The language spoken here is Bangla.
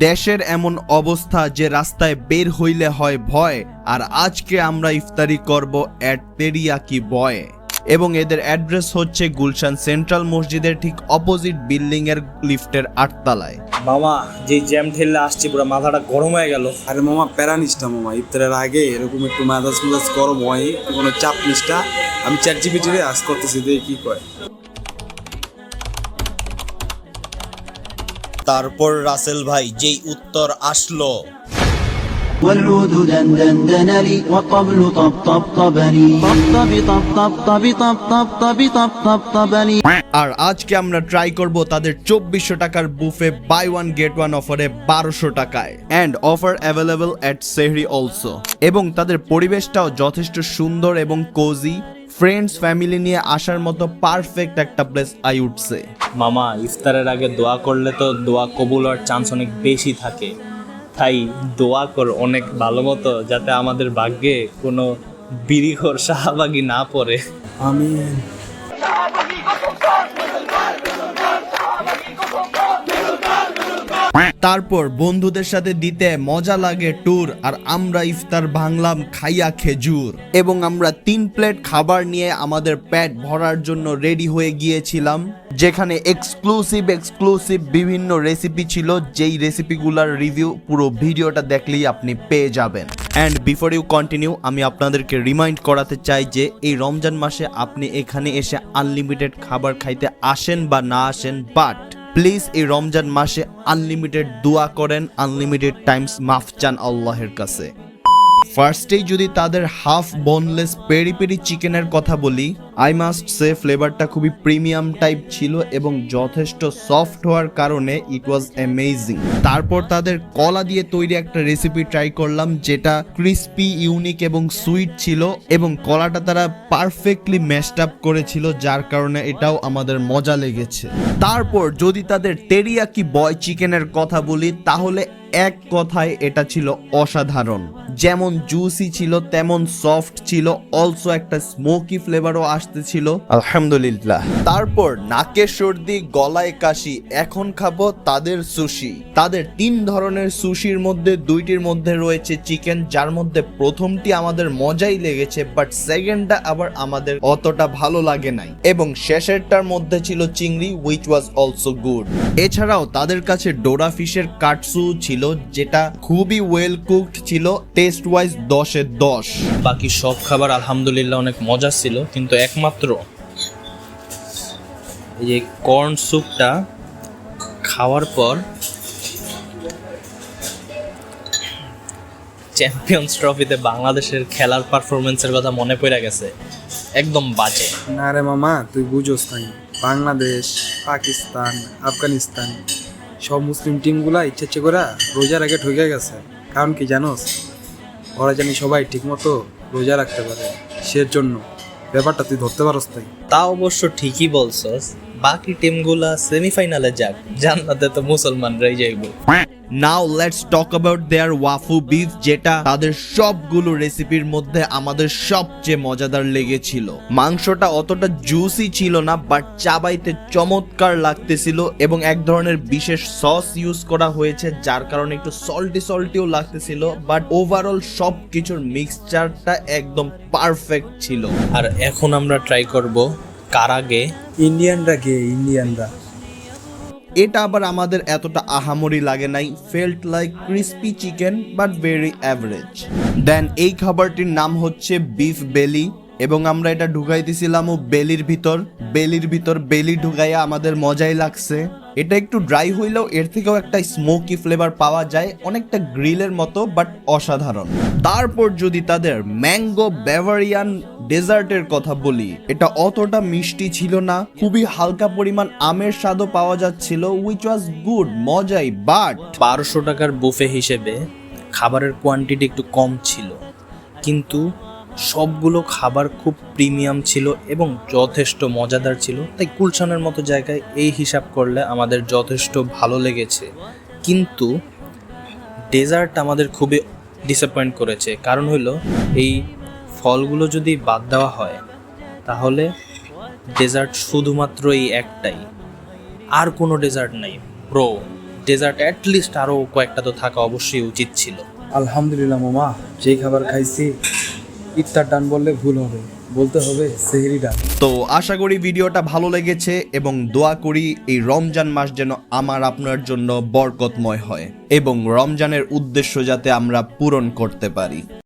দেশের এমন অবস্থা যে রাস্তায় বের হইলে হয় ভয়, আর আজকে আমরা ইফতারি করব এট তেরিয়াকি বয়। এবং এদের অ্যাড্রেস হচ্ছে গুলশান সেন্ট্রাল মসজিদের ঠিক অপোজিট বিল্ডিং এর লিফটের 8 তলায়। মামা যে জ্যাম ঠেললে আসছে পুরো মাথাটা গরম হয়ে গেল। আরে মামা প্যারা নিস না মামা, ইফতারের আগে এরকম একটু মেজাজ গরম হয়, কোনো চাপ নিস না। আমি চ্যাট জিপিটিরে আজ করতেছি, দেখি কি কয়। তারপর রাসেল ভাই যেই উত্তর আসলো, والعود دندن دنلي والطبل طب طب طبني طب طب طب طب طب طب طب طب طب طبني। আর আজকে আমরা ট্রাই করব তাদের 2400 টাকার buffet buy one get one অফারে 1200 টাকায়, and offer available at sehri also. এবং তাদের পরিবেশটাও যথেষ্ট সুন্দর এবং কোজি, ফ্রেন্ডস ফ্যামিলি নিয়ে আসার মতো পারফেক্ট একটা প্লেস আই উড সে। মামা ইফতারের আগে দোয়া করলে তো দোয়া কবুল হওয়ার চান্স অনেক বেশি থাকে, তাই দোয়া কর অনেক ভালো মতো যাতে আমাদের ভাগ্যে কোনো বিড়িখোর শাহবাগী না পড়ে। আমি তারপর বন্ধুদের সাথে দিতে মজা লাগে ট্যুর, আর আমরা ইফতার ভাঙলাম খাইয়া খেজুর। এবং আমরা 3 প্লেট খাবার নিয়ে আমাদের পেট ভরার জন্য রেডি হয়ে গিয়েছিলাম, যেখানে এক্সক্লুসিভ বিভিন্ন রেসিপি ছিল, যেই রেসিপিগুলোর রিভিউ পুরো ভিডিওটা দেখলেই আপনি পেয়ে যাবেন। অ্যান্ড বিফোর ইউ কন্টিনিউ, আমি আপনাদেরকে রিমাইন্ড করাতে চাই যে এই রমজান মাসে আপনি এখানে এসে আনলিমিটেড খাবার খাইতে আসেন বা না আসেন, বাট প্লিজ এই রমজান মাসে আনলিমিটেড দোয়া করেন, আনলিমিটেড টাইমস মাফ চান আল্লাহের কাছে। ফার্স্টেই যদি তাদের হাফ বোনলেস পেরি পেরি চিকেনের কথা বলি, আই মাস্ট সে ফ্লেভারটা খুবই প্রিমিয়াম টাইপ ছিল এবং যথেষ্ট সফট হওয়ার কারণে ইট ওয়াজ অ্যামেজিং। তারপর তাদের কলা দিয়ে তৈরি একটা রেসিপি ট্রাই করলাম, যেটা ক্রিস্পি, ইউনিক এবং সুইট ছিল, এবং কলাটা তারা পারফেক্টলি ম্যাশড আপ করেছিল, যার কারণে এটাও আমাদের মজা লেগেছে। তারপর যদি তাদের তেরিয়াকি বয় চিকেনের কথা বলি, তাহলে এক কথায় এটা ছিল অসাধারণ। যেমন জুসি ছিল তেমন সফট ছিল, অলসো একটা স্মোকি ফ্লেভারও আসতেছিল, আলহামদুলিল্লাহ। তারপর নাকে সর্দি গলায় কাশি, এখন খাবো তাদের সুশি। তাদের 3 ধরনের সুশির মধ্যে 2টির মধ্যে রয়েছে চিকেন, যার মধ্যে প্রথমটি আমাদের মজাই লেগেছে, বাট সেকেন্ডটা আবার আমাদের অতটা ভালো লাগে নাই, এবং শেষেরটার মধ্যে ছিল চিংড়ি, হুইচ ওয়াজ অলসো গুড। এছাড়াও তাদের কাছে ডোরা ফিশের কাটসু ছিল, যেটা খুবই ওয়েল কুকড ছিল, টেস্ট ওয়াইজ 10-এ 10। বাকি সব খাবার আলহামদুলিল্লাহ অনেক মজা ছিল, কিন্তু একমাত্র এই যে কর্ন স্যুপটা খাওয়ার পর চ্যাম্পিয়ন্স ট্রফিতে বাংলাদেশের খেলার পারফরমেন্সের কথা মনে পড়ে গেছে, একদম বাজে। না রে মামা, তুই বুঝোস নাই, বাংলাদেশ, পাকিস্তান, আফগানিস্তান সব মুসলিম টিমগুলা ইচ্ছে করে রোজার আগে ঠকে গেছে। কারণ কি জানোস, ওরা জানি সবাই ঠিকমতো রোজা রাখতে পারে, সের জন্য ব্যাপারটা তুই ধরতে পারস তাই। তা অবশ্য ঠিকই বলছস, বাকি টিমগুলা সেমিফাইনালে যাক, জান্নাতে তো মুসলমানরাই যাইব। Now let's talk about their wagyu beef, যেটা তাদের সবগুলো রেসিপির মধ্যে আমাদের সবচেয়ে মজাদার লেগেছিল। মাংসটা অতটা জুসি ছিল না, বাট চাবাইতে চমৎকার লাগতেছিল, এবং এক ধরনের বিশেষ সস ইউজ করা হয়েছে, যার কারণে একটু সল্টিও লাগতেছিল, বাট ওভারঅল সবকিছুর মিক্সচারটা একদম পারফেক্ট ছিল। আর এখন আমরা ট্রাই করব কারাগে। ইন্ডিয়ানরা কে ইন্ডিয়ানরা এটা আবার আমাদের এতটা আহামরি লাগে নাই, felt like crispy chicken but very average. Then এই খাবারটির নাম হচ্ছে বিফ বেলি, এবং আমরা এটা ঢুকাইতেছিলাম ও বেলির ভিতর বেলি ঢুকাইয়া আমাদের মজাই লাগছে। এটা একটু ড্রাই হইলেও এর থেকেও একটা স্মোকি ফ্লেভার পাওয়া যায়, অনেকটা গ্রিলের মতো, বাট অসাধারণ। তারপর যদি তাদের ম্যাঙ্গো বাভারিয়ান ডেজার্টের কথা বলি, এটা অতটা মিষ্টি ছিল না, খুবই হালকা পরিমাণ আমের স্বাদও পাওয়া যাচ্ছিল, হুইচ ওয়াজ গুড, মজাই। বাট 1200 টাকার বুফে হিসেবে খাবারের কোয়ান্টিটি একটু কম ছিল, কিন্তু সবগুলো খাবার খুব প্রিমিয়াম ছিল এবং যথেষ্ট মজাদার ছিল, তাই গুলশানের মতো জায়গায় এই হিসাব করলে আমাদের যথেষ্ট ভালো লেগেছে। কিন্তু ডেজার্ট আমাদের খুবই ডিসঅ্যাপয়েন্ট করেছে, কারণ হলো এই ফলগুলো যদি বাদ দেওয়া হয় তাহলে ডেজার্ট শুধুমাত্র এই একটাই, আর কোনো ডেজার্ট নাই ব্রো। ডেজার্ট অ্যাটলিস্ট আরও কয়েকটা তো থাকা অবশ্যই উচিত ছিল। আলহামদুলিল্লাহ মামা, যেই খাবার খাইছি ইফতার ডান বললে ভুল হবে, বলতে হবে সেহরি ডান। তো আশা করি ভিডিওটা ভালো লেগেছে এবং দোয়া করি এই রমজান মাস যেন আমার আপনার জন্য বরকতময় হয় এবং রমজানের উদ্দেশ্য যাতে আমরা পূরণ করতে পারি।